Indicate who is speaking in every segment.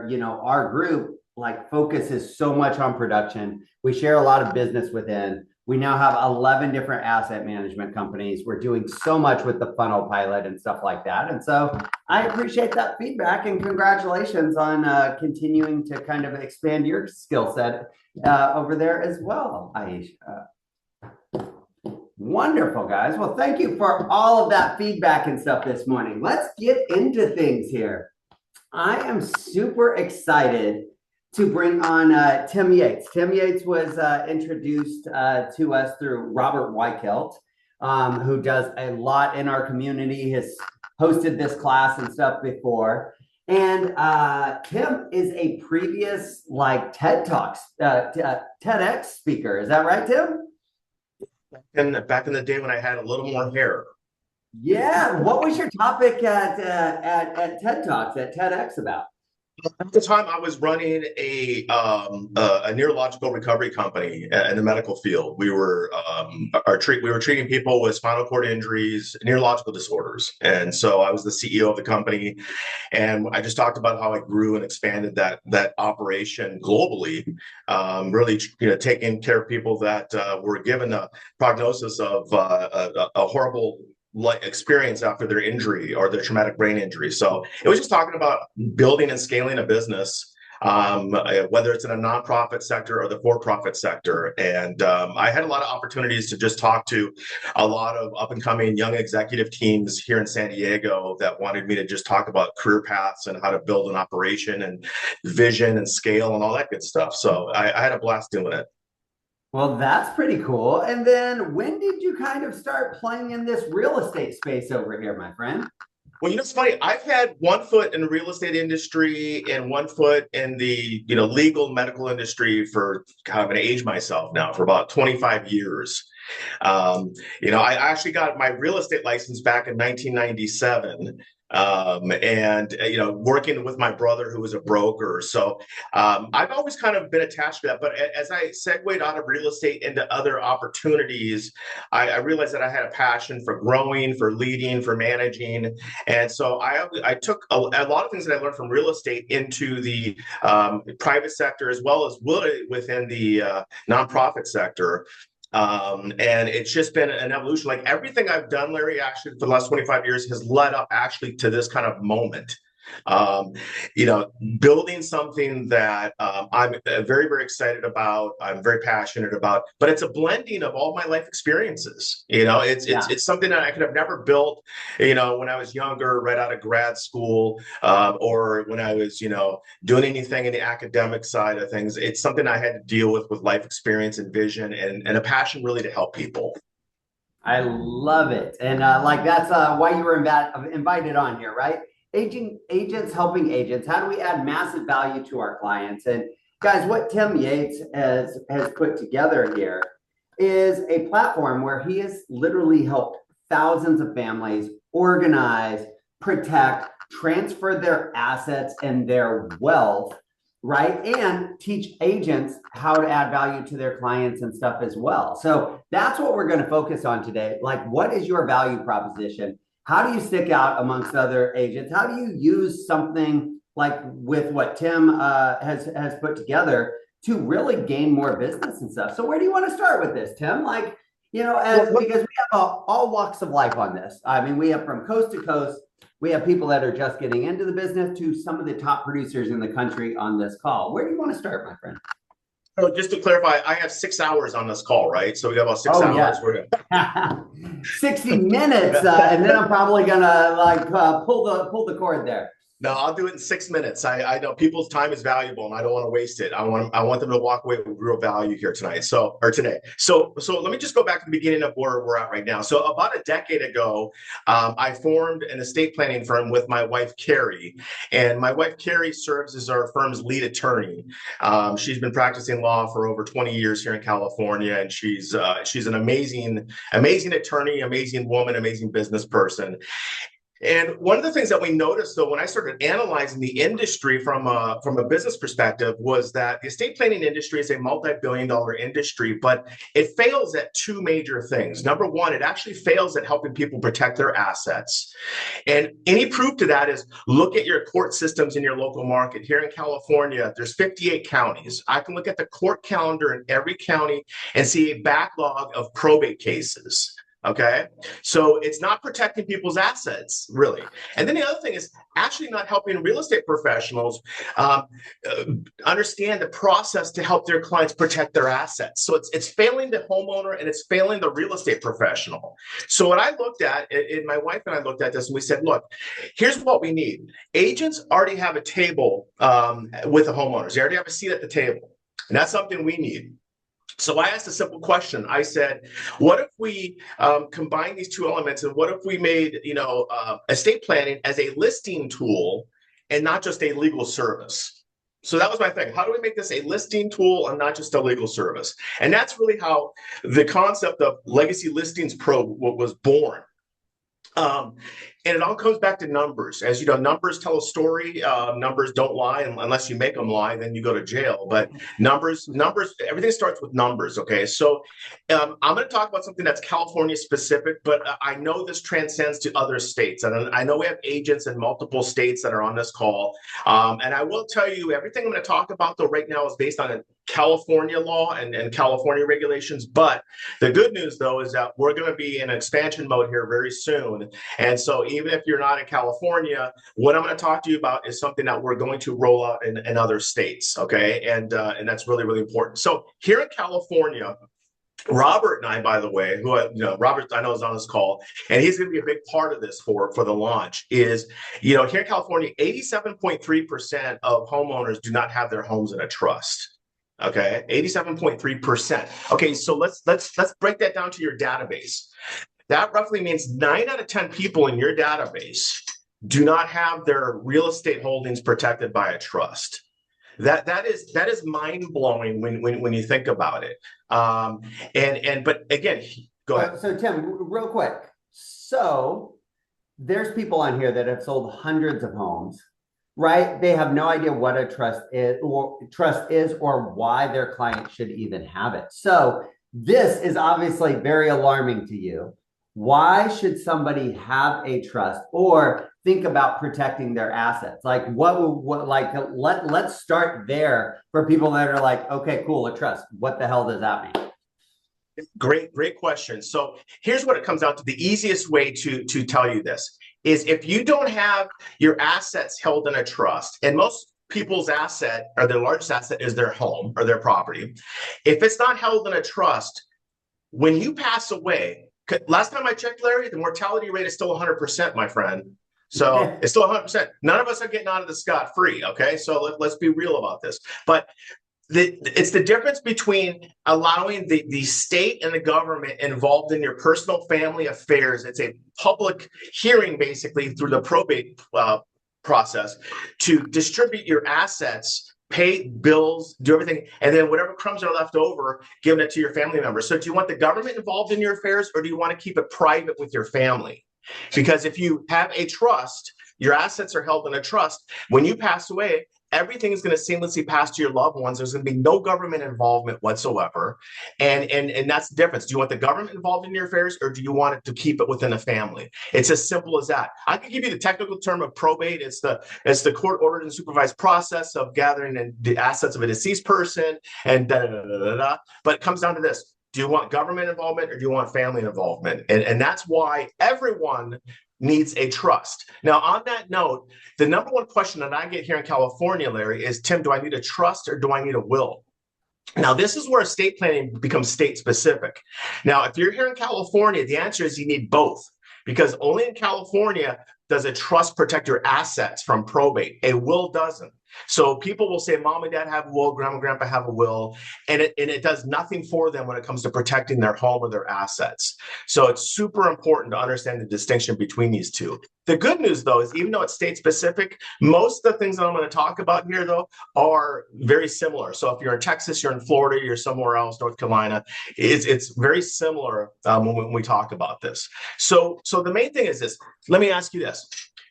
Speaker 1: where, our group like focuses so much on production. We share a lot of business within. We now have 11 different asset management companies. We're doing so much with the funnel pilot and stuff like that. And so I appreciate that feedback, and congratulations on continuing to kind of expand your skill set over there as well, Aisha. Wonderful, guys. Well, thank you for all of that feedback and stuff this morning. Let's get into things here. I am super excited to bring on Tim Yates. Tim Yates was introduced to us through Robert Weichelt, who does a lot in our community, has hosted this class and stuff before. And Tim is a previous like TED Talks, TEDx speaker. Is that right, Tim?
Speaker 2: And back in the day when I had a little more hair.
Speaker 1: Yeah. What was your topic at TED Talks, at TEDx about?
Speaker 2: At the time, I was running a neurological recovery company in the medical field. We were treating people with spinal cord injuries, neurological disorders, and so I was the CEO of the company. And I just talked about how I grew and expanded that operation globally, really, taking care of people that were given a prognosis of a horrible experience after their injury or their traumatic brain injury. So it was just talking about building and scaling a business, whether it's in a nonprofit sector or the for-profit sector. And I had a lot of opportunities to just talk to a lot of up-and-coming young executive teams here in San Diego that wanted me to just talk about career paths and how to build an operation and vision and scale and all that good stuff. So I had a blast doing it.
Speaker 1: Well, that's pretty cool. And then when did you kind of start playing in this real estate space over here, my friend?
Speaker 2: Well, it's funny. I've had one foot in the real estate industry and one foot in the, legal medical industry for kind of an age myself now for about 25 years. I actually got my real estate license back in 1997. Working with my brother who was a broker. So I've always kind of been attached to that. But as I segued out of real estate into other opportunities, I realized that I had a passion for growing, for leading, for managing. And so I took a lot of things that I learned from real estate into the private sector, as well as within the nonprofit sector. And it's just been an evolution. Like everything I've done, Larry, actually for the last 25 years has led up actually to this kind of moment. Building something that I'm very, very excited about, I'm very passionate about, but it's a blending of all my life experiences. It's something that I could have never built, when I was younger, right out of grad school, or when I was, doing anything in the academic side of things. It's something I had to deal with life experience and vision and a passion really to help people.
Speaker 1: I love it. And that's why you were invited on here, right? Agents helping agents. How do we add massive value to our clients? And guys, what Tim Yates has put together here is a platform where he has literally helped thousands of families organize, protect, transfer their assets and their wealth, right? And teach agents how to add value to their clients and stuff as well. So that's what we're going to focus on today. Like, what is your value proposition? How do you stick out amongst other agents? How do you use something like with what Tim has put together to really gain more business and stuff? So where do you want to start with this, Tim? Because we have all walks of life on this. I mean, we have from coast to coast. We have people that are just getting into the business to some of the top producers in the country on this call. Where do you want to start, my friend?
Speaker 2: So just to clarify, I have 6 hours on this call, right? So we got about 6 hours.
Speaker 1: Yeah. 60 minutes, and then I'm probably gonna pull the cord there.
Speaker 2: No, I'll do it in 6 minutes. I know people's time is valuable, and I don't want to waste it. I want them to walk away with real value here tonight. Or today. So let me just go back to the beginning of where we're at right now. So about a decade ago, I formed an estate planning firm with my wife Carrie, and my wife Carrie serves as our firm's lead attorney. She's been practicing law for over 20 years here in California, and she's an amazing attorney, amazing woman, amazing business person. And one of the things that we noticed, though, when I started analyzing the industry from a business perspective, was that the estate planning industry is a multi-billion-dollar industry, but it fails at two major things. Number one, it actually fails at helping people protect their assets. And any proof to that is look at your court systems in your local market. Here in California, there's 58 counties. I can look at the court calendar in every county and see a backlog of probate cases. Okay. So it's not protecting people's assets, really. And then the other thing is actually not helping real estate professionals um, understand the process to help their clients protect their assets. So it's failing the homeowner and it's failing the real estate professional. So what I looked at, and my wife and I looked at this and we said, look, here's what we need. Agents already have a table with the homeowners. They already have a seat at the table. And that's something we need. So I asked a simple question. I said, what if we combine these two elements, and what if we made, estate planning as a listing tool and not just a legal service? So that was my thing. How do we make this a listing tool and not just a legal service? And that's really how the concept of Legacy Listings Pro was born. Um, and it all comes back to numbers. As you know, numbers tell a story. Numbers don't lie unless you make them lie, then you go to jail. But numbers, everything starts with numbers. Okay. So I'm going to talk about something that's California specific, but I know this transcends to other states. And I know we have agents in multiple states that are on this call. And I will tell you, everything I'm going to talk about, though, right now is based on a California law and California regulations. But the good news, though, is that we're going to be in expansion mode here very soon. And so even if you're not in California, what I'm going to talk to you about is something that we're going to roll out in other states. Okay. And that's really, really important. So here in California, Robert and I, by the way, Robert I know is on this call, and he's going to be a big part of this for the launch. Is here in California, 87.3% of homeowners do not have their homes in a trust. Okay, 87.3%. Okay, so let's break that down to your database. That roughly means 9 out of 10 people in your database do not have their real estate holdings protected by a trust. That is mind blowing when you think about it. But again, go ahead.
Speaker 1: So Tim, real quick. So there's people on here that have sold hundreds of homes, right? They have no idea what a trust is or why their client should even have it. So this is obviously very alarming to you. Why should somebody have a trust or think about protecting their assets? Like let's start there for people that are like, okay, cool, a trust. What the hell does that mean?
Speaker 2: Great question. So here's what it comes down to. The easiest way to tell you this is if you don't have your assets held in a trust, and most people's asset or their largest asset is their home or their property. If it's not held in a trust, when you pass away, last time I checked, Larry, the mortality rate is still 100%, my friend. So it's still 100%. None of us are getting out of the scot-free. Okay. So let's be real about this. But it's the difference between allowing the state and the government involved in your personal family affairs. It's a public hearing, basically, through the probate process to distribute your assets, pay bills, do everything, and then whatever crumbs are left over, giving it to your family members. So do you want the government involved in your affairs, or do you want to keep it private with your family? Because if you have a trust, your assets are held in a trust. When you pass away, everything is going to seamlessly pass to your loved ones. There's going to be no government involvement whatsoever. And that's the difference. Do you want the government involved in your affairs, or do you want it to keep it within the family? It's as simple as that. I can give you the technical term of probate. It's the court ordered and supervised process of gathering the assets of a deceased person and da da da da da. But it comes down to this. Do you want government involvement, or do you want family involvement? And that's why everyone needs a trust. Now, on that note, the number one question that I get here in California, Larry, is, Tim, do I need a trust or do I need a will? Now, this is where estate planning becomes state specific. Now, if you're here in California, the answer is you need both, because only in California does a trust protect your assets from probate. A will doesn't. So people will say, Mom and Dad have a will, Grandma and Grandpa have a will, and it does nothing for them when it comes to protecting their home or their assets. So it's super important to understand the distinction between these two. The good news, though, is even though it's state specific, most of the things that I'm going to talk about here, though, are very similar. So if you're in Texas, you're in Florida, you're somewhere else, North Carolina, it's very similar when we talk about this. So the main thing is this. Let me ask you this.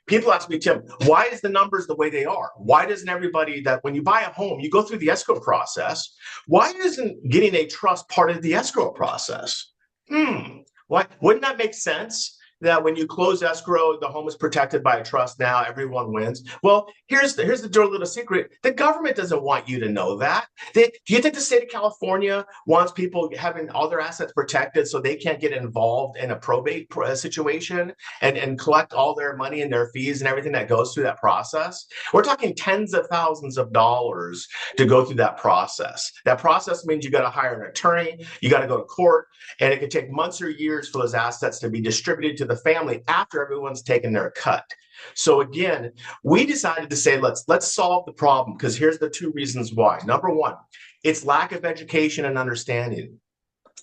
Speaker 2: People ask me, Tim, why is the numbers the way they are? Why doesn't everybody that when you buy a home, you go through the escrow process? Why isn't getting a trust part of the escrow process? Why wouldn't that make sense? That when you close escrow, the home is protected by a trust. Now everyone wins. Well, here's the dirty little secret. The government doesn't want you to know that. Do you think the state of California wants people having all their assets protected so they can't get involved in a probate situation and collect all their money and their fees and everything that goes through that process? We're talking tens of thousands of dollars to go through that process. That process means you got to hire an attorney, you got to go to court, and it could take months or years for those assets to be distributed to the family after everyone's taken their cut. So again, we decided to say, let's solve the problem, because here's the two reasons why. Number one, it's lack of education and understanding.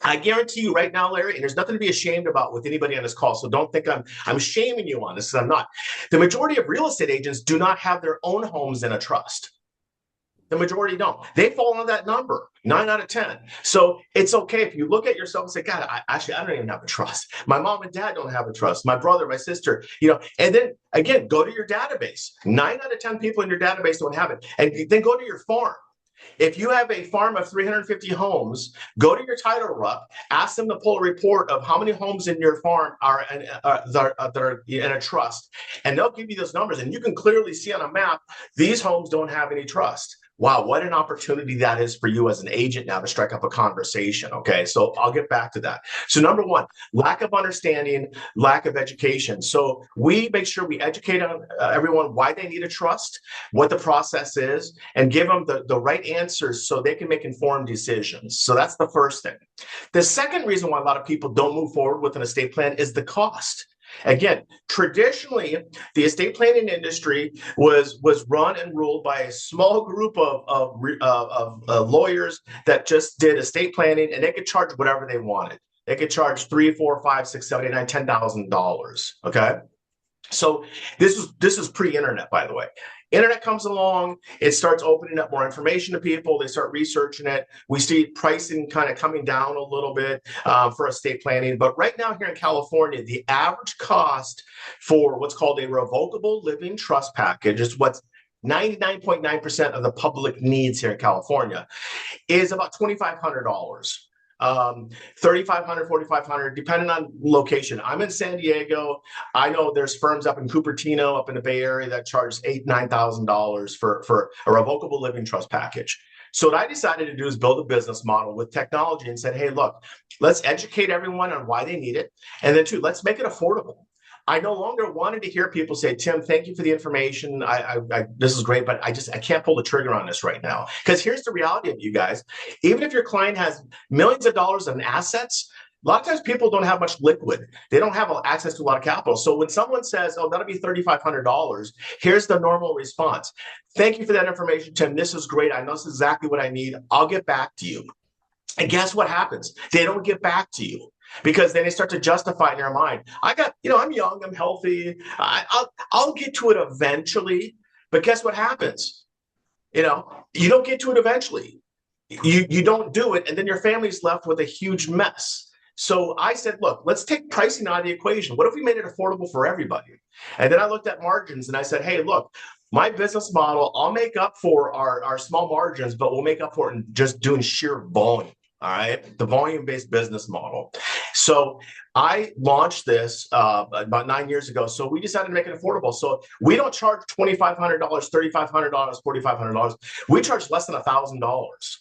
Speaker 2: I guarantee you right now, Larry, and there's nothing to be ashamed about with anybody on this call, so don't think I'm shaming you on this, because I'm not. The majority of real estate agents do not have their own homes in a trust. The majority don't. They fall on that number, 9 out of 10. So it's okay if you look at yourself and say, God, I don't even have a trust. My mom and dad don't have a trust. My brother, my sister, and then again, go to your database. 9 out of 10 people in your database don't have it. And then go to your farm. If you have a farm of 350 homes, go to your title rep, ask them to pull a report of how many homes in your farm are that are in a trust, and they'll give you those numbers. And you can clearly see on a map, these homes don't have any trust. Wow, what an opportunity that is for you as an agent now to strike up a conversation, okay? So I'll get back to that. So number one, lack of understanding, lack of education. So we make sure we educate on everyone why they need a trust, what the process is, and give them the right answers so they can make informed decisions. So that's the first thing. The second reason why a lot of people don't move forward with an estate plan is the cost. Again, traditionally, the estate planning industry was run and ruled by a small group of lawyers that just did estate planning, and they could charge whatever they wanted. They could charge $3, $4, $5, $6, $7, $8, $9, $10,000. Okay, so this is pre-internet, by the way. Internet comes along, it starts opening up more information to people. They start researching it. We see pricing kind of coming down a little bit for estate planning. But right now here in California, the average cost for what's called a revocable living trust package is what's 99.9% of the public needs here in California is about $2,500. 3,500, 4,500, depending on location. I'm in San Diego. I know there's firms up in Cupertino, up in the Bay Area, that charge $8,000, $9,000 for a revocable living trust package. So what I decided to do is build a business model with technology and said, hey, look, let's educate everyone on why they need it. And then two, let's make it affordable. I no longer wanted to hear people say, Tim, thank you for the information. This is great, but I can't pull the trigger on this right now. Because here's the reality of you guys. Even if your client has millions of dollars in assets, a lot of times people don't have much liquid. They don't have access to a lot of capital. So when someone says, oh, that'll be $3,500, here's the normal response. Thank you for that information, Tim. This is great. I know this is exactly what I need. I'll get back to you. And guess what happens? They don't get back to you. Because then they start to justify in their mind. I'm young, I'm healthy. I'll get to it eventually. But guess what happens? You don't get to it eventually. You don't do it, and then your family's left with a huge mess. So I said, look, let's take pricing out of the equation. What if we made it affordable for everybody? And then I looked at margins and I said, hey, look, my business model, I'll make up for our small margins, but we'll make up for it in just doing sheer volume. All right, the volume-based business model. So I launched this about 9 years ago. So we decided to make it affordable. So we don't charge $2,500, $3,500, $4,500. We charge less than $1,000.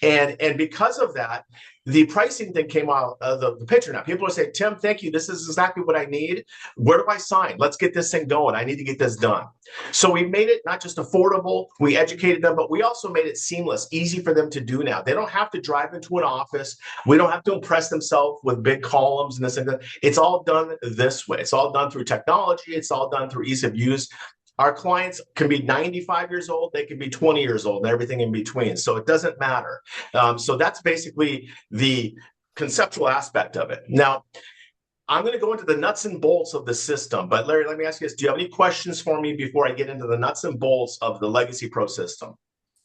Speaker 2: And because of that, the pricing thing came out of the picture. Now people are saying, Tim, thank you. This is exactly what I need. Where do I sign? Let's get this thing going. I need to get this done. So we made it not just affordable, we educated them, but we also made it seamless, easy for them to do now. They don't have to drive into an office. We don't have to impress themselves with big columns and this and that. It's all done this way. It's all done through technology. It's all done through ease of use. Our clients can be 95 years old, they can be 20 years old, and everything in between. So it doesn't matter. So that's basically the conceptual aspect of it. Now, I'm going to go into the nuts and bolts of the system. But Larry, let me ask you this. Do you have any questions for me before I get into the nuts and bolts of the Legacy Pro system?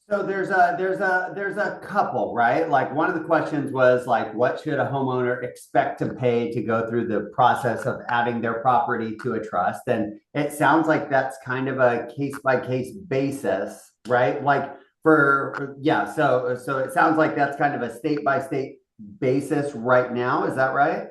Speaker 1: So there's a couple, right? Like one of the questions was like, what should a homeowner expect to pay to go through the process of adding their property to a trust? And it sounds like that's kind of a case by case basis, right? Like yeah, so it sounds like that's kind of a state by state basis right now. Is that right?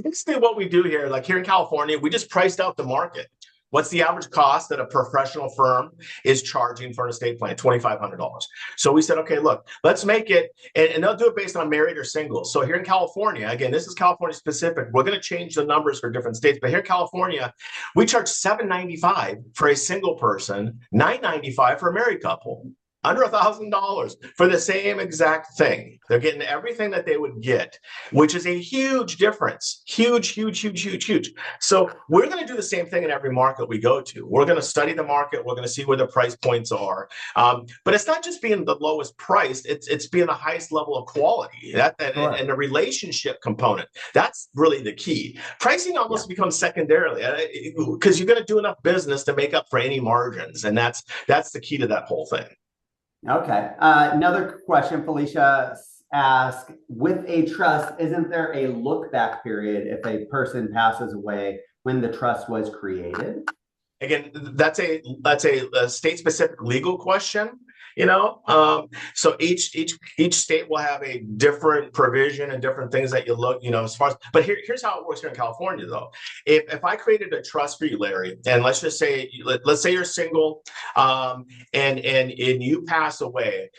Speaker 2: Basically, what we do here, like here in California, we just priced out the market. What's the average cost that a professional firm is charging for an estate plan? $2,500. So we said, okay, look, let's make it, and they'll do it based on married or single. So here in California, again, this is California specific. We're going to change the numbers for different states, but here in California, we charge $795 for a single person, $995 for a married couple. Under $1,000 for the same exact thing. They're getting everything that they would get, which is a huge difference. Huge, huge, huge, huge, huge. So we're going to do the same thing in every market we go to. We're going to study the market. We're going to see where the price points are. But it's not just being the lowest priced. It's being the highest level of quality. And the relationship component. That's really the key. Pricing almost becomes secondarily because you're going to do enough business to make up for any margins, and that's the key to that whole thing.
Speaker 1: Okay. Another question, Felicia asked, with a trust, isn't there a look back period if a person passes away when the trust was created?
Speaker 2: Again, that's a state specific legal question. So each state will have a different provision and different things that you look, as far as. But here's how it works here in California, though. If I created a trust for you, Larry, and let's say you're single, and you pass away,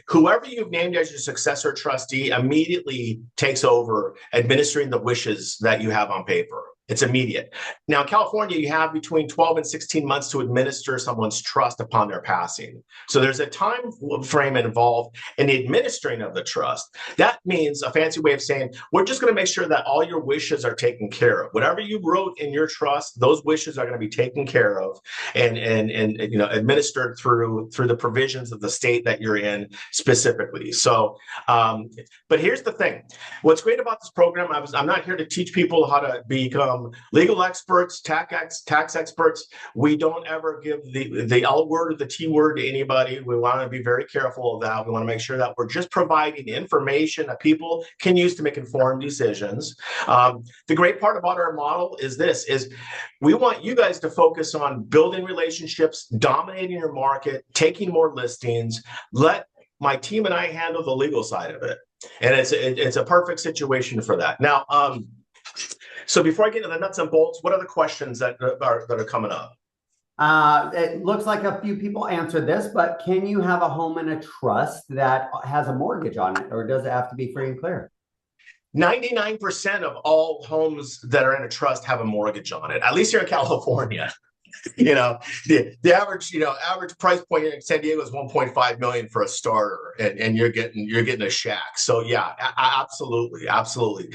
Speaker 2: whoever you've named as your successor trustee immediately takes over administering the wishes that you have on paper. It's immediate. Now, in California, you have between 12 and 16 months to administer someone's trust upon their passing. So there's a time frame involved in the administering of the trust. That means a fancy way of saying, we're just going to make sure that all your wishes are taken care of. Whatever you wrote in your trust, those wishes are going to be taken care of and administered through the provisions of the state that you're in specifically. So, but here's the thing. What's great about this program, I'm not here to teach people how to become legal experts, tax experts. We don't ever give the L word or the T word to anybody. We want to be very careful of that. We want to make sure that we're just providing information that people can use to make informed decisions. The great part about our model is we want you guys to focus on building relationships, dominating your market, taking more listings. Let my team and I handle the legal side of it. And it's a perfect situation for that. Now, so before I get into the nuts and bolts, what are the questions that are coming up?
Speaker 1: It looks like a few people answered this, but can you have a home in a trust that has a mortgage on it, or does it have to be free and clear?
Speaker 2: 99% of all homes that are in a trust have a mortgage on it, at least here in California. The average price point in San Diego is 1.5 million for a starter, and you're getting a shack. So yeah, absolutely.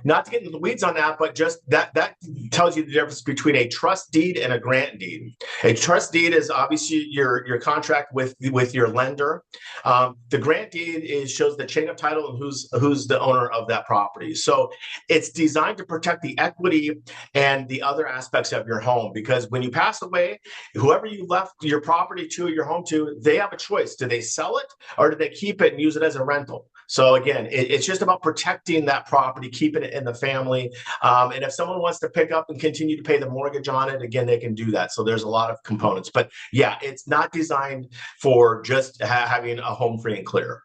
Speaker 2: Not to get into the weeds on that, but just that tells you the difference between a trust deed and a grant deed. A trust deed is obviously your contract with your lender. The grant deed shows the chain of title and who's the owner of that property. So it's designed to protect the equity and the other aspects of your home, because when you pass away, whoever you left your property to, your home to, they have a choice. Do they sell it or do they keep it and use it as a rental? So again, it's just about protecting that property, keeping it in the family. And if someone wants to pick up and continue to pay the mortgage on it, again, they can do that. So there's a lot of components. But yeah, it's not designed for just having a home free and clear.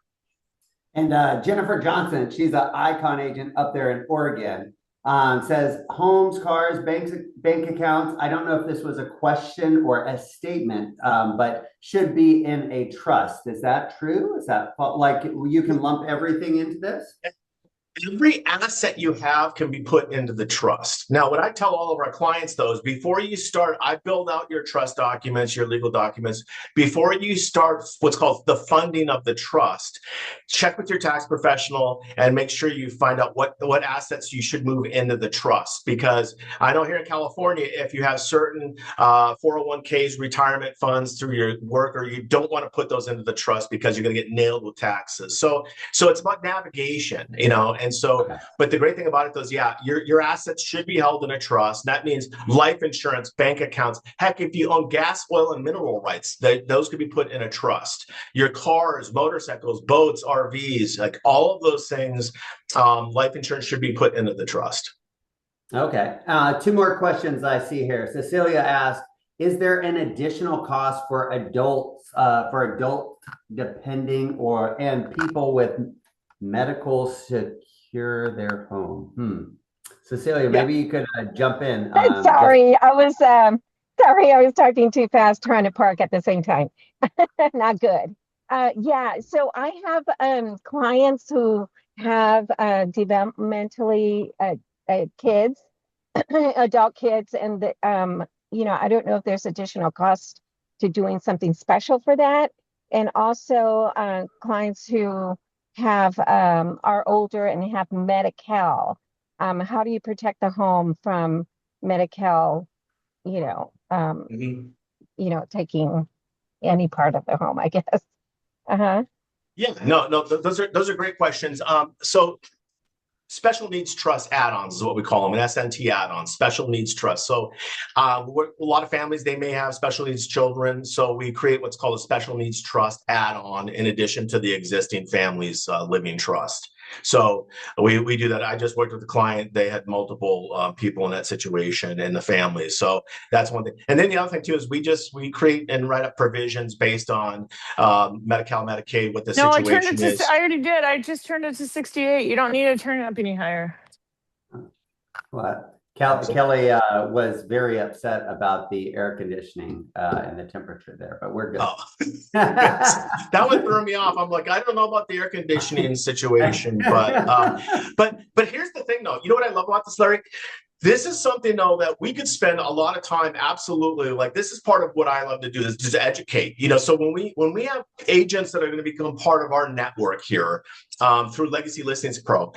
Speaker 1: And Jennifer Johnson, she's an Icon agent up there in Oregon, says homes, cars, bank accounts. I don't know if this was a question or a statement, but should be in a trust. Is that true? Is that like you can lump everything into this?
Speaker 2: Every asset you have can be put into the trust. Now, what I tell all of our clients, though, is before you start, I build out your trust documents, your legal documents. Before you start what's called the funding of the trust, check with your tax professional and make sure you find out what assets you should move into the trust. Because I know here in California, if you have certain 401ks, retirement funds through your work, or you don't want to put those into the trust because you're going to get nailed with taxes. So it's about navigation, and And so,
Speaker 1: Okay.
Speaker 2: but the great thing about it though is, yeah, your assets should be held in a trust. That means life insurance, bank accounts. Heck, if you own gas, oil, and mineral rights, those could be put in a trust. Your cars, motorcycles, boats, RVs, like all of those things, life insurance should be put into the trust.
Speaker 1: Okay. Two more questions I see here. Cecilia asked, is there an additional cost for adults, for adult depending and people with medical secure their home? Cecilia,
Speaker 2: Yeah.
Speaker 1: maybe you could jump in.
Speaker 3: Sorry, I was talking too fast trying to park at the same time. Not good. Yeah, so I have clients who have developmentally kids, adult kids, and I don't know if there's additional cost to doing something special for that. And also clients who have are older and have Medi-Cal. How do you protect the home from Medi-Cal, you know,
Speaker 2: Mhm.
Speaker 3: taking any part of the home, I guess. Uh-huh.
Speaker 2: Yeah, no, those are great questions. So special needs trust add-ons is what we call them, an SNT add-on, special needs trust. So a lot of families, they may have special needs children. So we create what's called a special needs trust add-on in addition to the existing family's living trust. So we do that. I just worked with a client. They had multiple people in that situation in the family. So that's one thing. And then the other thing too is we create and write up provisions based on Medi-Cal, Medicaid, what the
Speaker 4: No, I turned
Speaker 2: situation
Speaker 4: it
Speaker 2: is.
Speaker 4: to, I already did. I just turned it to 68. You don't need to turn it up any higher.
Speaker 1: What? Kelly was very upset about the air conditioning and the temperature there, but we're good.
Speaker 2: Oh, that would throw me off. I'm like, I don't know about the air conditioning situation, but here's the thing, though. You know what I love about this, Larry? This is something, though, that we could spend a lot of time. Absolutely, like this is part of what I love to do is just educate. So when we have agents that are going to become part of our network here through Legacy Listings Pro.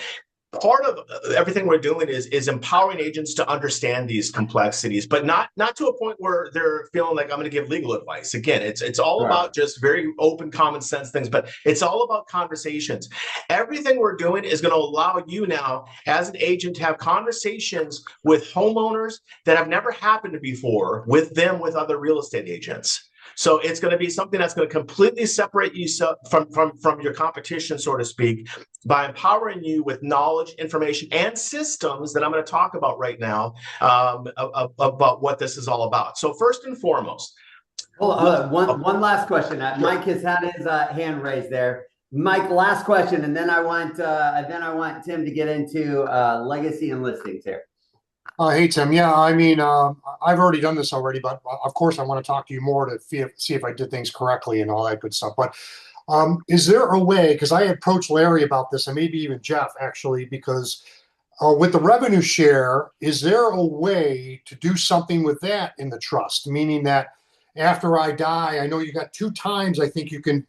Speaker 2: Part of everything we're doing is empowering agents to understand these complexities, but not to a point where they're feeling like I'm going to give legal advice. Again, it's all about just very open, common sense things, but it's all about conversations. Everything we're doing is going to allow you now as an agent to have conversations with homeowners that have never happened before with other real estate agents. So it's going to be something that's going to completely separate you from your competition, so to speak, by empowering you with knowledge, information, and systems that I'm going to talk about right now about what this is all about. So first and foremost.
Speaker 1: One last question. Mike has had his hand raised there. Mike, last question, and then I want Tim to get into legacy and listings here.
Speaker 5: Hey, Tim. Yeah, I mean, I've already done this already, but of course I want to talk to you more to see if I did things correctly and all that good stuff. But is there a way, because I approached Larry about this and maybe even Jeff actually, because with the revenue share, is there a way to do something with that in the trust? Meaning that after I die, I know you got 2 times, I think you can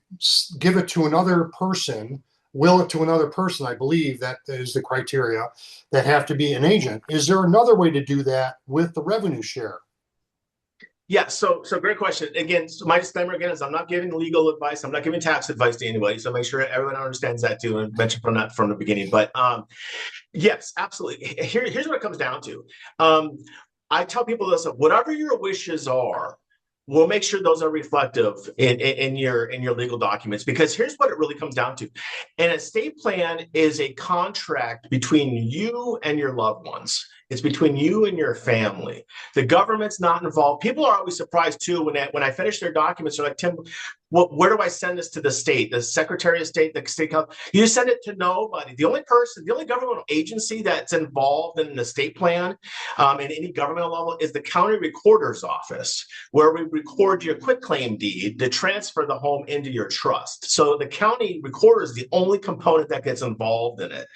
Speaker 5: give it to another person, will it to another person. I believe that is the criteria that have to be an agent. Is there another way to do that with the revenue share?
Speaker 2: Yeah, so great question. Again, so my disclaimer again is I'm not giving legal advice. I'm not giving tax advice to anybody. So make sure everyone understands that too, and mention from the beginning. But yes, absolutely. Here's what it comes down to. I tell people this: whatever your wishes are, we'll make sure those are reflective in your legal documents, because here's what it really comes down to. An estate plan is a contract between you and your loved ones. It's between you and your family. The government's not involved. People are always surprised too when I finish their documents. They're like, Tim, where do I send this to the state? The Secretary of State, the state council? You send it to nobody. The only governmental agency that's involved in an estate plan in any governmental level is the county recorder's office, where we record your quitclaim deed to transfer the home into your trust. So the county recorder is the only component that gets involved in it.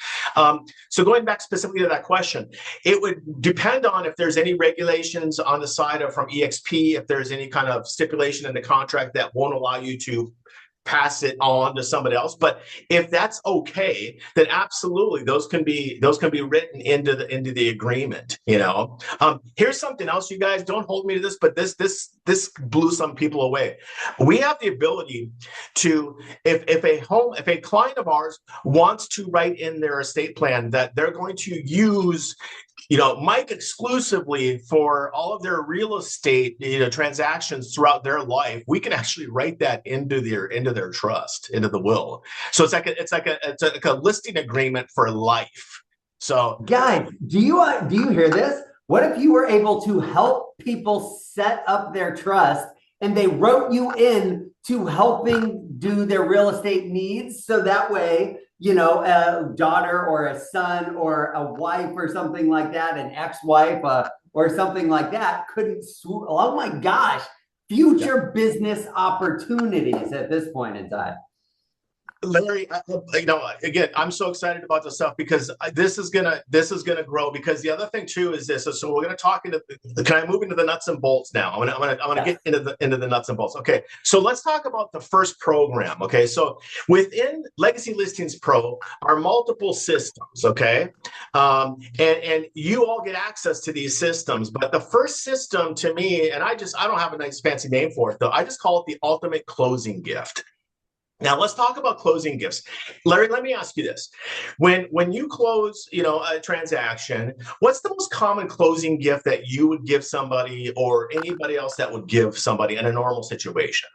Speaker 2: So going back specifically to that question, it would depend on if there's any regulations on the side of from EXP, if there's any kind of stipulation in the contract that won't allow you to pass it on to somebody else. But if that's okay, then absolutely those can be written into the agreement. Here's something else, you guys. Don't hold me to this, but this blew some people away. We have the ability to, if a client of ours wants to write in their estate plan that they're going to use Mike exclusively for all of their real estate, transactions throughout their life, we can actually write that into their trust, into the will. So it's like a listing agreement for life. So
Speaker 1: guys, do you hear this? What if you were able to help people set up their trust and they wrote you in to helping do their real estate needs, so that way, a daughter or a son or a wife or something like that, an ex-wife or something like that couldn't oh my gosh, future business opportunities at this point in time.
Speaker 2: Larry, again, I'm so excited about this stuff because this is gonna grow. Because the other thing too is this. So we're gonna talk into. Can I move into the nuts and bolts now? I'm gonna get into the nuts and bolts. Okay, so let's talk about the first program. Okay, so within Legacy Listings Pro are multiple systems. Okay, and you all get access to these systems. But the first system to me, and I don't have a nice fancy name for it though. I just call it the ultimate closing gift. Now let's talk about closing gifts. Larry, let me ask you this. When you close, a transaction, what's the most common closing gift that you would give somebody or anybody else that would give somebody in a normal situation?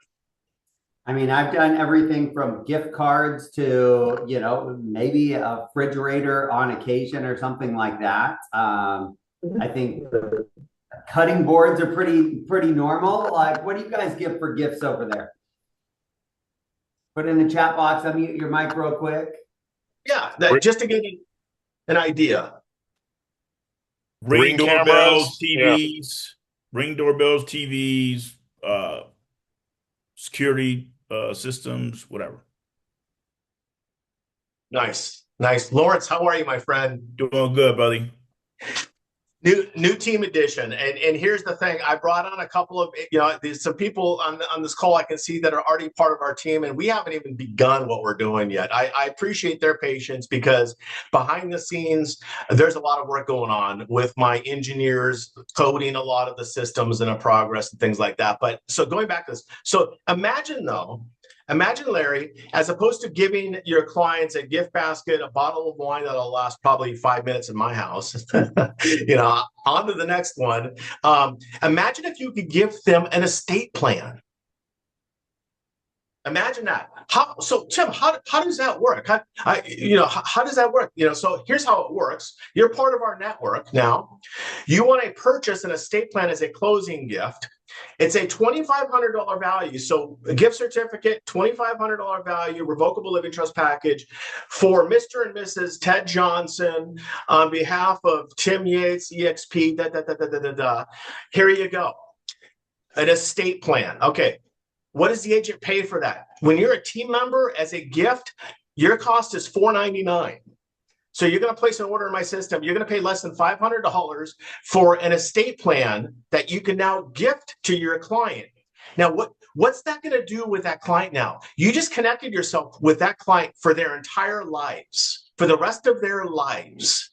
Speaker 1: I mean, I've done everything from gift cards to, maybe a refrigerator on occasion or something like that. I think cutting boards are pretty normal. Like, what do you guys give for gifts over there? Put it in the chat box. Unmute your mic real quick.
Speaker 2: Yeah, just to get an idea.
Speaker 6: Ring doorbells, TVs, Ring doorbells, TVs, security systems, whatever.
Speaker 2: Nice. Lawrence, how are you, my friend?
Speaker 6: Doing good, buddy.
Speaker 2: New team edition, and here's the thing. I brought on a couple of there's some people on this call I can see that are already part of our team, and we haven't even begun what we're doing yet. I appreciate their patience because behind the scenes there's a lot of work going on with my engineers coding a lot of the systems and a progress and things like that. But so going back to this, so imagine, Larry, as opposed to giving your clients a gift basket, a bottle of wine that'll last probably 5 minutes in my house, on to the next one. Imagine if you could give them an estate plan. Imagine that. So Tim, how does that work? How does that work? So here's how it works. You're part of our network now. You want to purchase an estate plan as a closing gift. It's a $2,500 value. So a gift certificate, $2,500 value, revocable living trust package for Mr. and Mrs. Ted Johnson on behalf of Tim Yates, EXP, Here you go. An estate plan. Okay. What does the agent pay for that? When you're a team member as a gift, your cost is $499. So you're going to place an order in my system. You're going to pay less than $500 for an estate plan that you can now gift to your client. Now, what's that going to do with that client now? You just connected yourself with that client for their entire lives, for the rest of their lives.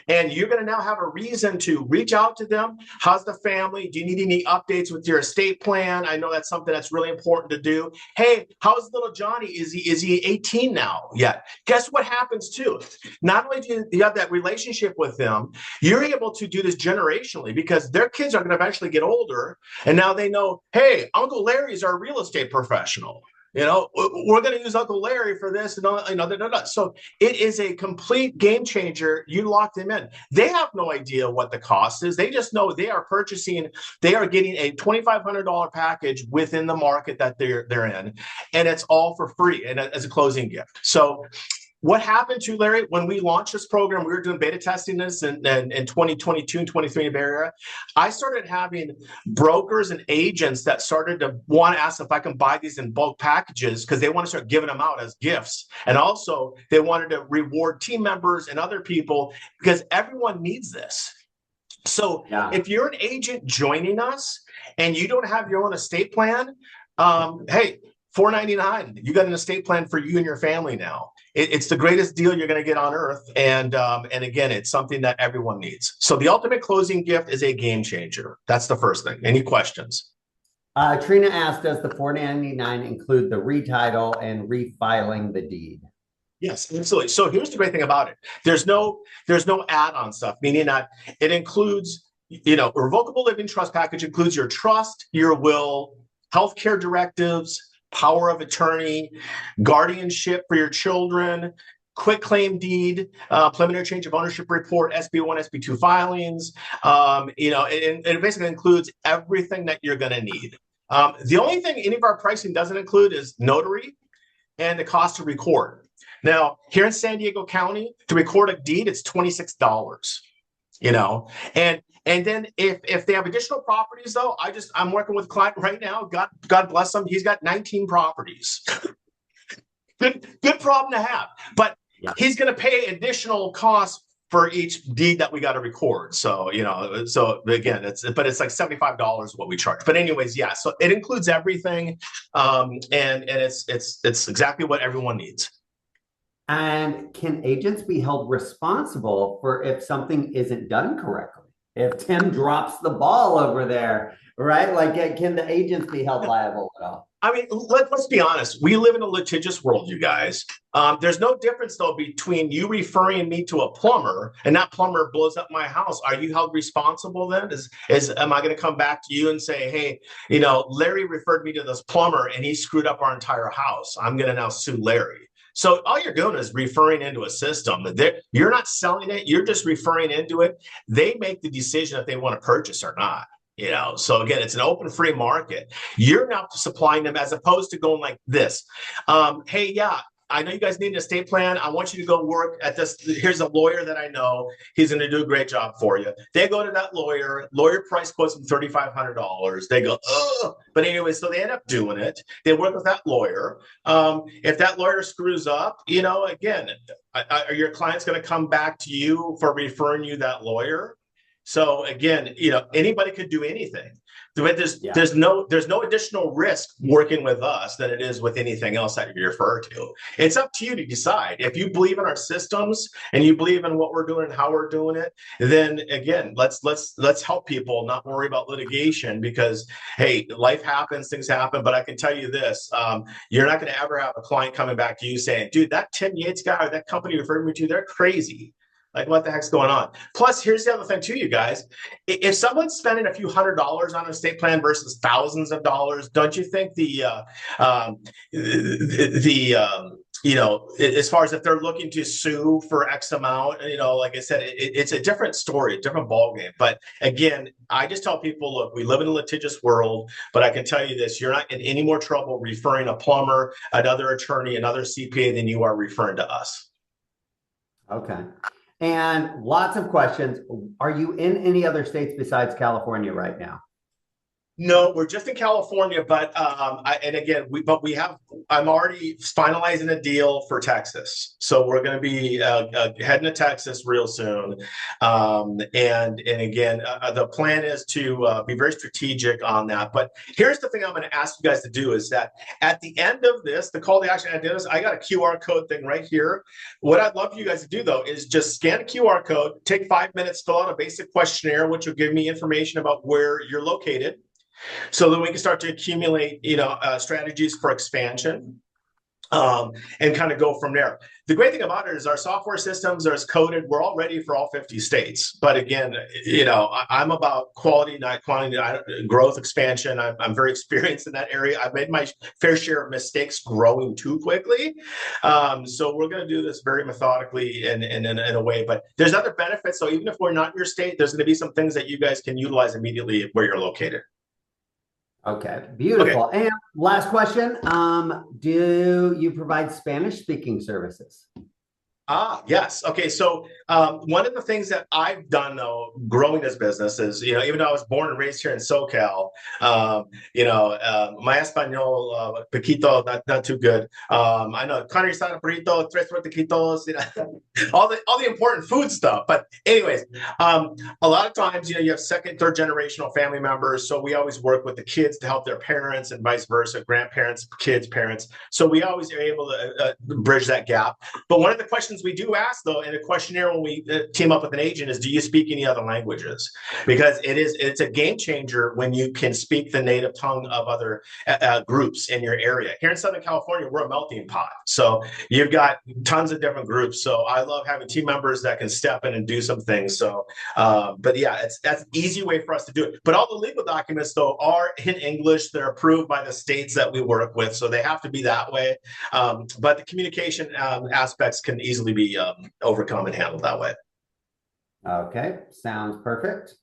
Speaker 2: And you're going to now have a reason to reach out to them. How's the family? Do you need any updates with your estate plan? I know that's something that's really important to do. Hey, how's little Johnny? Is he 18 now yet? Guess what happens too? Not only do you have that relationship with them, you're able to do this generationally because their kids are going to eventually get older. And now they know, hey, Uncle Larry's our real estate professional. We're going to use Uncle Larry for this and all, So it is a complete game changer. You lock them in. They have no idea what the cost is. They just know they are getting a $2,500 package within the market that they're in, and it's all for free and as a closing gift. So what happened to Larry when we launched this program? We were doing beta testing this in 2022 and 23 in the Bay Area. I started having brokers and agents that started to want to ask if I can buy these in bulk packages because they want to start giving them out as gifts. And also they wanted to reward team members and other people because everyone needs this. So if you're an agent joining us and you don't have your own estate plan, hey, $499. You got an estate plan for you and your family now. It's the greatest deal you're going to get on earth. And again, it's something that everyone needs. So the ultimate closing gift is a game changer. That's the first thing. Any questions?
Speaker 1: Trina asked, does the $499 include the retitle and refiling the deed?
Speaker 2: Yes, absolutely. So here's the great thing about it. There's no add-on stuff, meaning that it includes, a revocable living trust package includes your trust, your will, healthcare directives, power of attorney, guardianship for your children, quick claim deed, preliminary change of ownership report, SB1, SB2 filings. It basically includes everything that you're going to need. The only thing any of our pricing doesn't include is notary and the cost to record. Now, here in San Diego County, to record a deed, it's $26. And then if they have additional properties, though, I'm working with a client right now. God bless him. He's got 19 properties. Good problem to have. But he's going to pay additional costs for each deed that we got to record. So, so again, it's like $75 what we charge. But anyways, yeah, so it includes everything. And it's exactly what everyone needs.
Speaker 1: And can agents be held responsible for if something isn't done correctly? If Tim drops the ball over there, right? Like, can the agents be held liable at all?
Speaker 2: I mean, let's be honest. We live in a litigious world, you guys. There's no difference, though, between you referring me to a plumber and that plumber blows up my house. Are you held responsible then? Am I going to come back to you and say, hey, Larry referred me to this plumber and he screwed up our entire house. I'm going to now sue Larry. So all you're doing is referring into a system. You're not selling it. You're just referring into it. They make the decision if they want to purchase or not. So again, it's an open free market. You're now supplying them as opposed to going like this. Hey, yeah, I know you guys need an estate plan. I want you to go work at this. Here's a lawyer that I know. He's going to do a great job for you. They go to that lawyer. Lawyer price quotes them $3,500. They go, ugh. But anyway, so they end up doing it. They work with that lawyer. If that lawyer screws up, again, are your clients going to come back to you for referring you that lawyer? So again, anybody could do anything. There's no additional risk working with us than it is with anything else that you refer to. It's up to you to decide. If you believe in our systems and you believe in what we're doing and how we're doing it, then again, let's help people not worry about litigation because, hey, life happens, things happen. But I can tell you this, you're not going to ever have a client coming back to you saying, dude, that Tim Yates guy or that company you referred me to, they're crazy. Like, what the heck's going on? Plus, here's the other thing too, you guys. If someone's spending a few $100s on an estate plan versus thousands of dollars, don't you think as far as if they're looking to sue for X amount, like I said, it's a different story, a different ballgame. But again, I just tell people, look, we live in a litigious world, but I can tell you this, you're not in any more trouble referring a plumber, another attorney, another CPA than you are referring to us.
Speaker 1: Okay. And lots of questions. Are you in any other states besides California right now?
Speaker 2: No, we're just in California, but I'm already finalizing a deal for Texas. So we're going to be heading to Texas real soon. And again, the plan is to be very strategic on that. But here's the thing I'm going to ask you guys to do is that at the end of this, the call to action I did is I got a QR code thing right here. What I'd love for you guys to do, though, is just scan a QR code, take 5 minutes, fill out a basic questionnaire, which will give me information about where you're located. So then we can start to accumulate, strategies for expansion and kind of go from there. The great thing about it is our software systems are coded. We're all ready for all 50 states. But again, I'm about quality, not quantity, growth, expansion. I'm very experienced in that area. I've made my fair share of mistakes growing too quickly. So we're going to do this very methodically and in a way. But there's other benefits. So even if we're not in your state, there's going to be some things that you guys can utilize immediately where you're located.
Speaker 1: Okay, beautiful. Okay. And last question, do you provide Spanish speaking services?
Speaker 2: Yes. Okay. So one of the things that I've done though, growing this business is, even though I was born and raised here in SoCal, my Espanol, poquito, not too good. I know carne asada, burrito, tres taquitos, all the important food stuff. But anyways, a lot of times, you have second, third generational family members. So we always work with the kids to help their parents and vice versa, grandparents, kids, parents. So we always are able to bridge that gap. But one of the questions we do ask, though, in a questionnaire when we team up with an agent is, do you speak any other languages? Because it's a game changer when you can speak the native tongue of other groups in your area. Here in Southern California, we're a melting pot. So you've got tons of different groups. So I love having team members that can step in and do some things. So, but yeah, that's an easy way for us to do it. But all the legal documents, though, are in English. They're approved by the states that we work with. So they have to be that way. But the communication aspects can easily be overcome and handled that way.
Speaker 1: Okay, sounds perfect.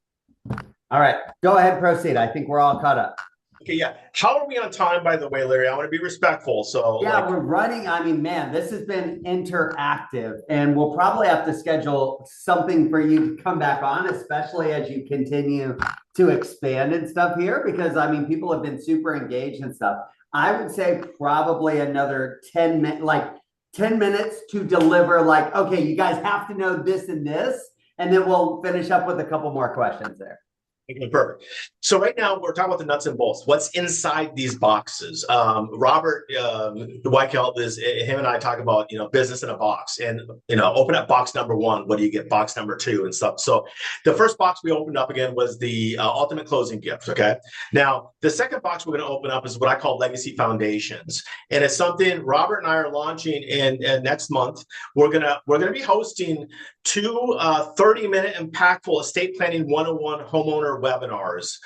Speaker 1: All right, go ahead, proceed. I think we're all caught up.
Speaker 2: Okay, yeah. How are we on time, by the way, Larry? I want to be respectful. So
Speaker 1: yeah, we're running. I mean, man, this has been interactive, and we'll probably have to schedule something for you to come back on, especially as you continue to expand and stuff here, because I mean, people have been super engaged and stuff. I would say probably another 10 minutes, like 10 minutes to deliver, like, okay, you guys have to know this and this, and then we'll finish up with a couple more questions there.
Speaker 2: Okay, perfect. So right now we're talking about the nuts and bolts. What's inside these boxes? Robert Weichelt is him and I talk about business in a box, and open up box number one. What do you get? Box number two and stuff. So the first box we opened up again was the ultimate closing gift. Okay. Now the second box we're going to open up is what I call legacy foundations, and it's something Robert and I are launching in next month. We're gonna be hosting two 30-minute impactful estate planning 101 homeowner webinars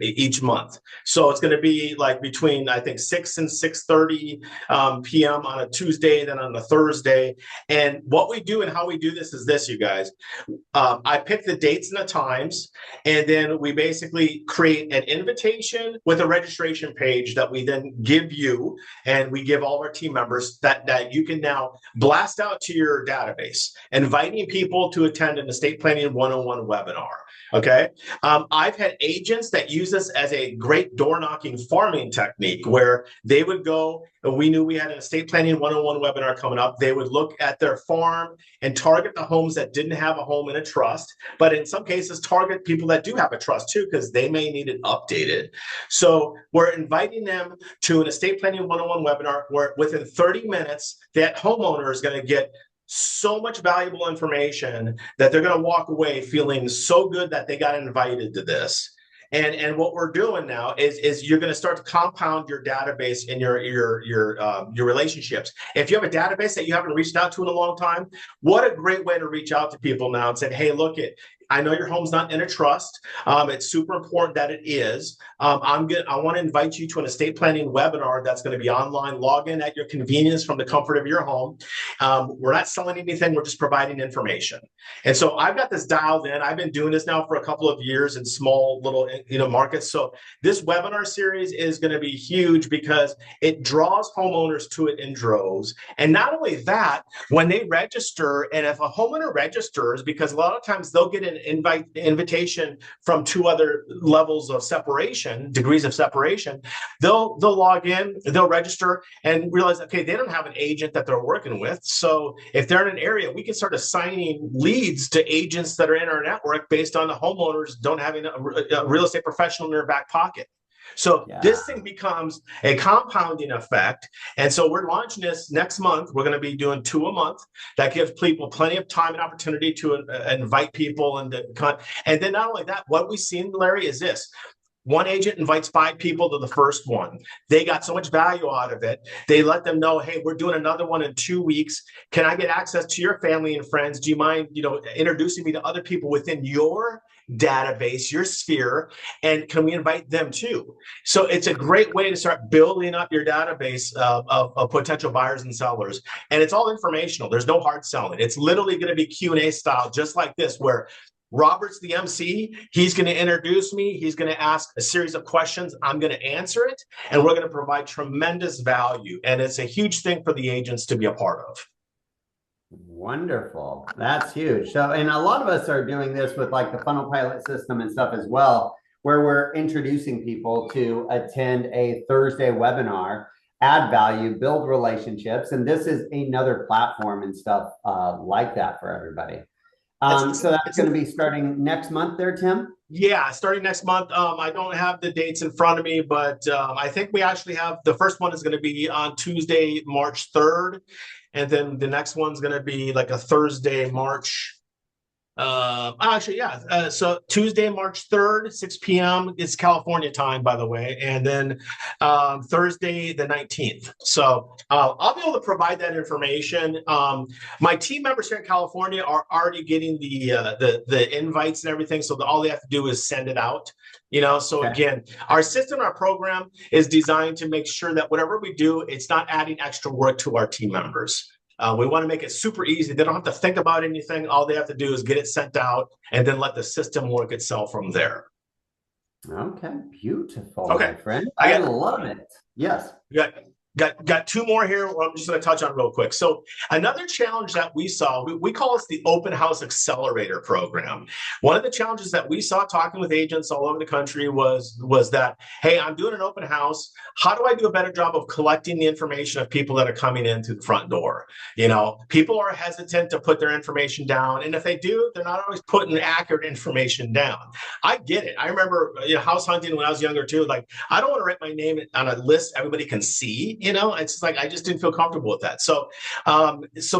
Speaker 2: each month. So it's going to be like between, I think, 6 and 6:30 p.m. on a Tuesday, then on a Thursday. And what we do and how we do this is this, you guys. I pick the dates and the times, and then we basically create an invitation with a registration page that we then give you, and we give all of our team members that you can now blast out to your database, inviting people to attend an estate planning 101 webinar. Okay. I've had agents that use this as a great door knocking farming technique where they would go, and we knew we had an estate planning 101 webinar coming up. They would look at their farm and target the homes that didn't have a home in a trust, but in some cases target people that do have a trust too, because they may need it updated. So we're inviting them to an estate planning 101 webinar where within 30 minutes, that homeowner is going to get so much valuable information that they're going to walk away feeling so good that they got invited to this. And what we're doing now is you're going to start to compound your database and your relationships. If you have a database that you haven't reached out to in a long time, what a great way to reach out to people now and say, hey, look, I know your home's not in a trust. It's super important that it is. I want to invite you to an estate planning webinar that's going to be online. Log in at your convenience from the comfort of your home. We're not selling anything. We're just providing information. And so I've got this dialed in. I've been doing this now for a couple of years in small little markets. So this webinar series is going to be huge because it draws homeowners to it in droves. And not only that, when they register, and if a homeowner registers, because a lot of times they'll get an invitation from two other levels of separation, degrees of separation, they'll log in, they'll register and realize, okay, they don't have an agent that they're working with. So if they're in an area, we can start assigning leads to agents that are in our network based on the homeowners don't having a real estate professional in their back pocket. So this thing becomes a compounding effect. And so we're launching this next month. We're going to be doing 2 a month. That gives people plenty of time and opportunity to invite people. And then not only that, what we've seen, Larry, is this. One agent invites 5 people to the first one. They got so much value out of it. They let them know, hey, we're doing another one in 2 weeks. Can I get access to your family and friends? Do you mind, introducing me to other people within your database, your sphere, and can we invite them too? So it's a great way to start building up your database of potential buyers and sellers. And it's all informational. There's no hard selling. It's literally going to be Q&A style, just like this, where Robert's the MC. He's going to introduce me. He's going to ask a series of questions. I'm going to answer it, and we're going to provide tremendous value. And it's a huge thing for the agents to be a part of.
Speaker 1: Wonderful. That's huge. So, and a lot of us are doing this with like the funnel pilot system and stuff as well, where we're introducing people to attend a Thursday webinar, add value, build relationships. And this is another platform and stuff like that for everybody. So that's going to be starting next month there, Tim?
Speaker 2: Yeah, starting next month. I don't have the dates in front of me, but I think we actually have the first one is going to be on Tuesday, March 3rd. And then the next one's going to be like a Thursday, March. So Tuesday, March 3rd, 6 p.m. It's California time, by the way. And then Thursday, the 19th. So I'll be able to provide that information. My team members here in California are already getting the invites and everything. So all they have to do is send it out. So again, our system, our program is designed to make sure that whatever we do, it's not adding extra work to our team members. We want to make it super easy. They don't have to think about anything. All they have to do is get it sent out and then let the system work itself from there.
Speaker 1: Okay, beautiful,
Speaker 2: okay,
Speaker 1: my friend. I love it. Yes.
Speaker 2: Got two more here. I'm just going to touch on real quick. So another challenge that we saw, we call this the Open House Accelerator Program. One of the challenges that we saw talking with agents all over the country was that, hey, I'm doing an open house. How do I do a better job of collecting the information of people that are coming in through the front door? People are hesitant to put their information down. And if they do, they're not always putting accurate information down. I get it. I remember house hunting when I was younger too. Like, I don't want to write my name on a list everybody can see. It's just like I just didn't feel comfortable with that. So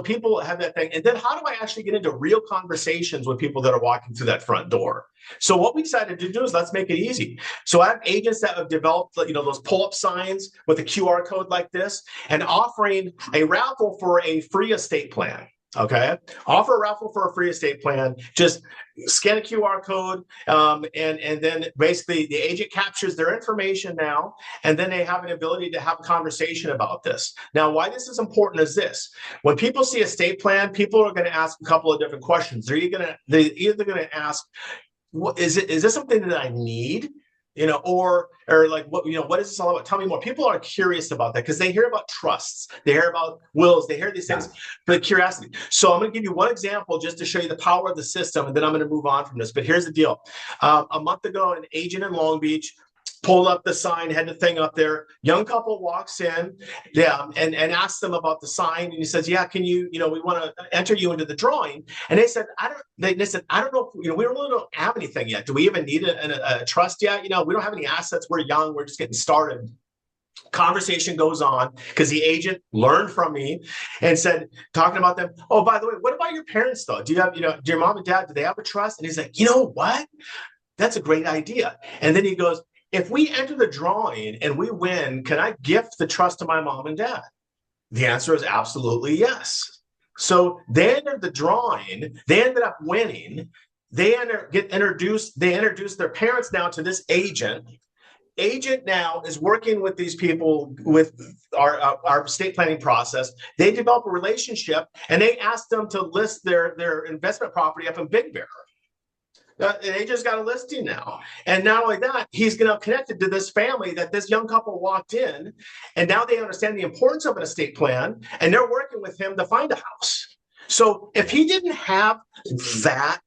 Speaker 2: people have that thing. And then how do I actually get into real conversations with people that are walking through that front door? So what we decided to do is let's make it easy. So I have agents that have developed, those pull-up signs with a QR code like this and offering a raffle for a free estate plan. Okay. Offer a raffle for a free estate plan. Just scan a QR code. And then basically the agent captures their information now, and then they have an ability to have a conversation about this. Now, why this is important is this: when people see a estate plan, people are going to ask a couple of different questions. They're either going to ask, is this something that I need? Or like, what is this all about? Tell me more. People are curious about that because they hear about trusts, they hear about wills, they hear these things for curiosity. So I'm going to give you one example just to show you the power of the system, and then I'm going to move on from this. But here's the deal. A month ago, an agent in Long Beach pulled up the sign, had the thing up there. Young couple walks in, and asks them about the sign, and he says, "Yeah, can you, we want to enter you into the drawing." And they said, "I don't know, we really don't have anything yet. Do we even need a trust yet? We don't have any assets. We're young. We're just getting started." Conversation goes on because the agent learned from me and said, talking about them, "Oh, by the way, what about your parents though? Do you have, do your mom and dad, do they have a trust?" And he's like, "You know what? That's a great idea." And then he goes, "If we enter the drawing and we win, can I gift the trust to my mom and dad?" The answer is absolutely yes. So they entered the drawing, they ended up winning, they introduced their parents now to this agent. Agent now is working with these people with our estate planning process. They develop a relationship and they ask them to list their investment property up in Big Bear. They just got a listing now. And not only that, he's going to connected to this family that this young couple walked in, and now they understand the importance of an estate plan, and they're working with him to find a house. So if he didn't have that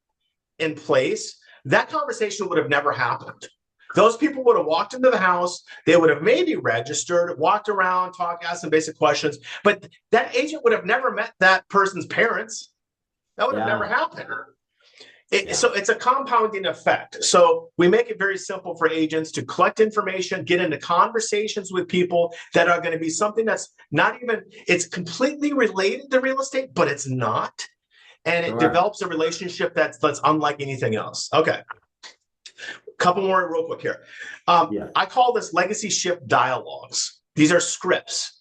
Speaker 2: in place, that conversation would have never happened. Those people would have walked into the house, they would have maybe registered, walked around, asked some basic questions, but that agent would have never met that person's parents. That would have never happened. So it's a compounding effect. So we make it very simple for agents to collect information, get into conversations with people that are going to be something that's not even, it's completely related to real estate, but it's not. And it develops a relationship that's unlike anything else. Okay. Couple more real quick here. I call this legacy shift dialogues. These are scripts.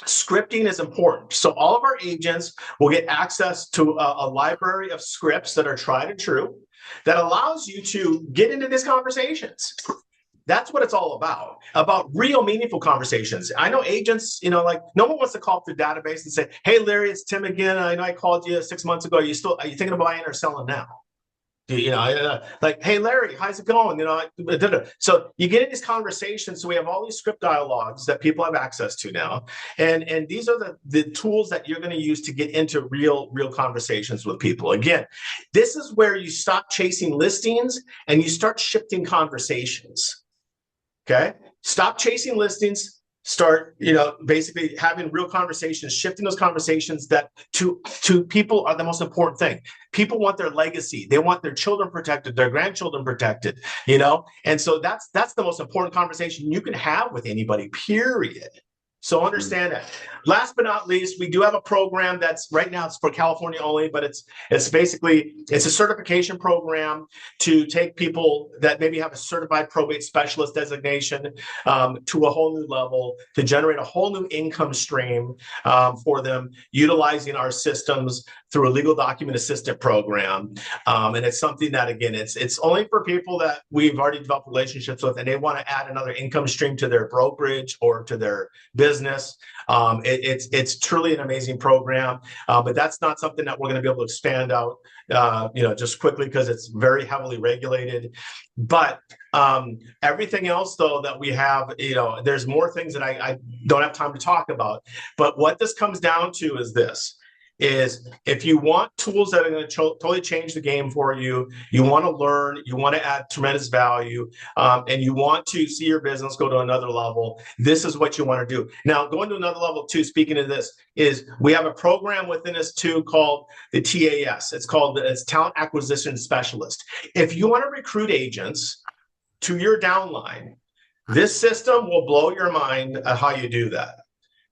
Speaker 2: Scripting is important. So all of our agents will get access to a library of scripts that are tried and true that allows you to get into these conversations. That's what it's all about real meaningful conversations. I know agents, like no one wants to call up their database and say, "Hey, Larry, it's Tim again. I know I called you 6 months ago. Are you thinking of buying or selling now?" Like, hey, Larry, how's it going? So you get in these conversations. So we have all these script dialogues that people have access to now. And these are the tools that you're going to use to get into real conversations with people. Again, this is where you stop chasing listings and you start shifting conversations. Okay. Stop chasing listings. Start, basically having real conversations, shifting those conversations that to people are the most important thing. People want their legacy. They want their children protected, their grandchildren protected, and so that's the most important conversation you can have with anybody, period. So understand that. Last but not least, we do have a program that's right now it's for California only, but it's a certification program to take people that maybe have a certified probate specialist designation to a whole new level, to generate a whole new income stream for them, utilizing our systems through a legal document assistant program. And it's something that, again, it's only for people that we've already developed relationships with and they want to add another income stream to their brokerage or to their business. It's truly an amazing program, but that's not something that we're going to be able to expand out, just quickly because it's very heavily regulated. But everything else, though, that we have, there's more things that I don't have time to talk about. But what this comes down to is this. Is if you want tools that are going to totally change the game for you, you want to learn, you want to add tremendous value, and you want to see your business go to another level, this is what you want to do. Now, going to another level too, speaking of this, is we have a program within us too called the TAS. It's Talent Acquisition Specialist. If you want to recruit agents to your downline, this system will blow your mind at how you do that.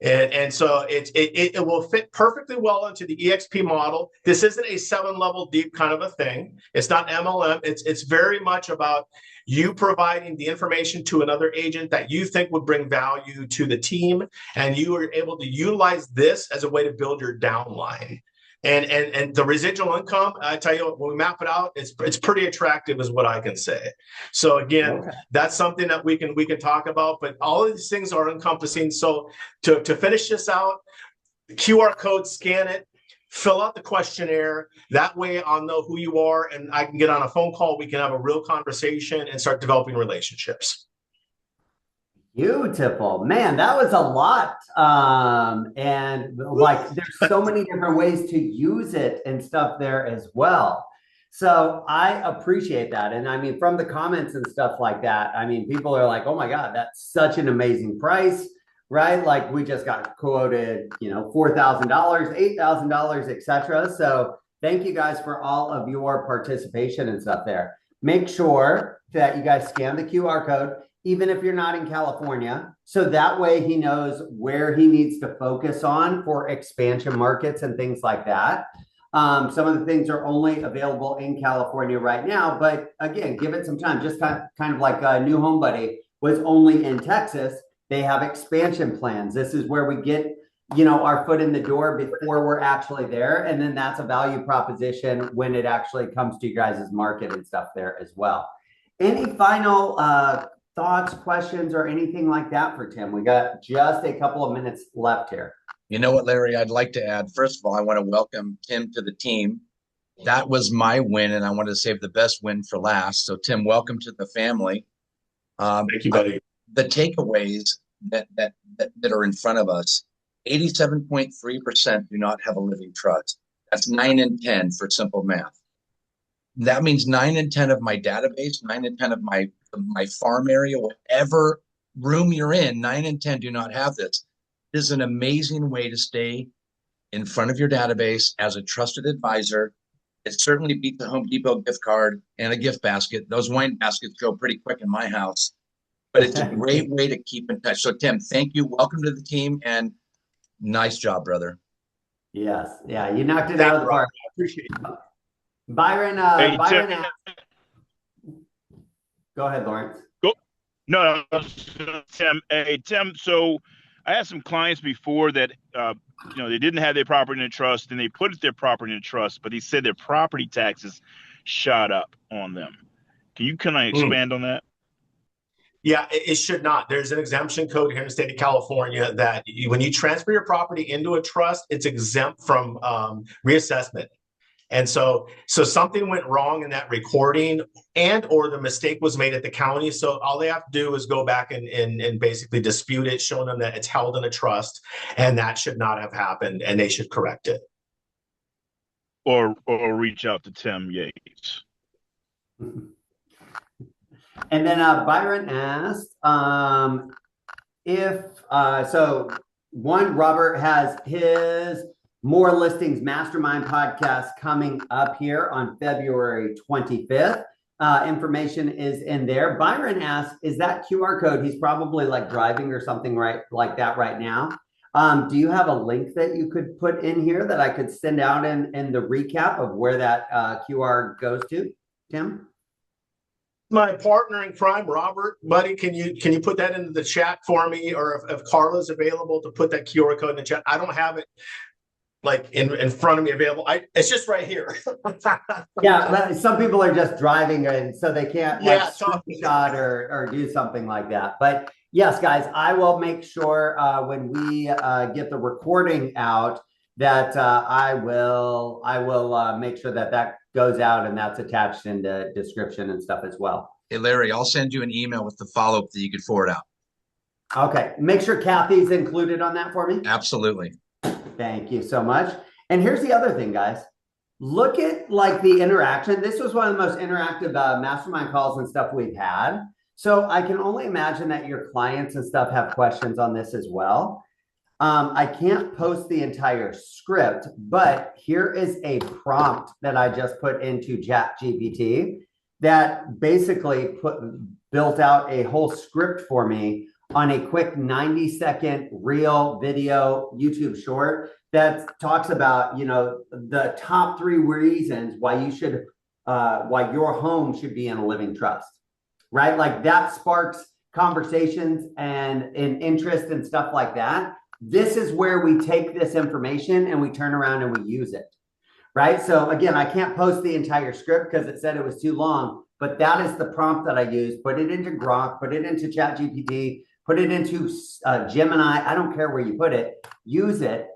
Speaker 2: And so it will fit perfectly well into the EXP model. This isn't a 7-level deep kind of a thing. It's not MLM. It's very much about you providing the information to another agent that you think would bring value to the team, and you are able to utilize this as a way to build your downline. And the residual income, I tell you, when we map it out, it's pretty attractive, is what I can say. So again, That's something that we can talk about. But all of these things are encompassing. So to finish this out, QR code, scan it, fill out the questionnaire. That way, I'll know who you are, and I can get on a phone call. We can have a real conversation and start developing relationships.
Speaker 1: Beautiful, man. That was a lot. And like, there's so many different ways to use it and stuff there as well. So I appreciate that. And I mean, from the comments and stuff like that, I mean, people are like, oh my God, that's such an amazing price, right? Like we just got quoted, $4,000, $8,000, etc. So thank you guys for all of your participation and stuff there. Make sure that you guys scan the QR code, even if you're not in California. So that way he knows where he needs to focus on for expansion markets and things like that. Some of the things are only available in California right now, but again, give it some time. Just kind of like New Home Buddy was only in Texas. They have expansion plans. This is where we get, our foot in the door before we're actually there. And then that's a value proposition when it actually comes to you guys' market and stuff there as well. Any final thoughts, questions, or anything like that for Tim? We got just a couple of minutes left here.
Speaker 7: You know what, Larry, I'd like to add, first of all, I want to welcome Tim to the team. That was my win, and I wanted to save the best win for last. So, Tim, welcome to the family.
Speaker 2: Thank you, buddy.
Speaker 7: The takeaways that are in front of us, 87.3% do not have a living trust. That's 9 in 10 for simple math. That means 9 in 10 of my database, 9 in 10 of my farm area, whatever room you're in, 9 in 10 do not have this. This is an amazing way to stay in front of your database as a trusted advisor. It certainly beats the Home Depot gift card and a gift basket. Those wine baskets go pretty quick in my house, but it's a great way to keep in touch. So, Tim, thank you. Welcome to the team, and nice job, brother.
Speaker 1: Yes. Yeah, you knocked it out of the park.
Speaker 2: I appreciate it.
Speaker 1: Byron,
Speaker 8: Hey,
Speaker 1: Byron, go ahead, Lawrence.
Speaker 8: No, Tim. Hey, Tim. So I had some clients before that, they didn't have their property in a trust, and they put their property in a trust, but they said their property taxes shot up on them. Can you kind of expand on that?
Speaker 2: Yeah, it should not. There's an exemption code here in the state of California that when you transfer your property into a trust, it's exempt from reassessment. And so something went wrong in that recording, and or the mistake was made at the county. So all they have to do is go back and basically dispute it, showing them that it's held in a trust and that should not have happened, and they should correct it.
Speaker 8: Or reach out to Tim Yates.
Speaker 1: And then Byron asked if Robert has his More Listings Mastermind podcast coming up here on February 25th. Information is in there. Byron asked, is that QR code? He's probably like driving or something like that right now. Do you have a link that you could put in here that I could send out in the recap of where that QR goes to, Tim?
Speaker 2: My partner in crime, Robert, buddy, can you put that into the chat for me? Or if Carla's available to put that QR code in the chat. I don't have it like in front of me available. It's just right here.
Speaker 1: Yeah, some people are just driving and so they can't screenshot or do something like that. But yes, guys, I will make sure when we get the recording out that I will make sure that goes out and that's attached in the description and stuff as well.
Speaker 7: Hey, Larry, I'll send you an email with the follow-up that you could forward out.
Speaker 1: Okay. Make sure Kathy's included on that for me.
Speaker 7: Absolutely.
Speaker 1: Thank you so much. And here's the other thing, guys. Look at like the interaction. This was one of the most interactive mastermind calls and stuff we've had. So I can only imagine that your clients and stuff have questions on this as well. I can't post the entire script, but here is a prompt that I just put into ChatGPT that basically built out a whole script for me on a quick 90-second reel video YouTube short that talks about, the top 3 reasons why you should, why your home should be in a living trust, right? Like that sparks conversations and interest and stuff like that. This is where we take this information and we turn around and we use it, right? So again, I can't post the entire script because it said it was too long, but that is the prompt that I used. Put it into Grok, put it into ChatGPT, put it into Gemini. I don't care where you put it. Use it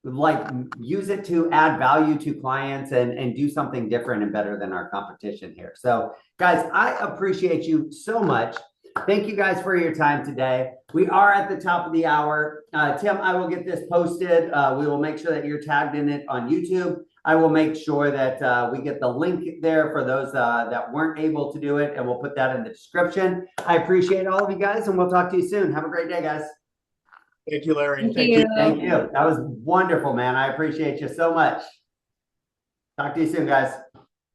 Speaker 1: to add value to clients and do something different and better than our competition here. So guys, I appreciate you so much. Thank you guys for your time today. We are at the top of the hour. Tim, I will get this posted. We will make sure that you're tagged in it on YouTube. I will make sure that we get the link there for those that weren't able to do it, and we'll put that in the description. I appreciate all of you guys, and we'll talk to you soon. Have a great day, guys.
Speaker 2: Thank you, Larry.
Speaker 3: Thank you.
Speaker 1: Thank you. That was wonderful, man. I appreciate you so much. Talk to you soon, guys.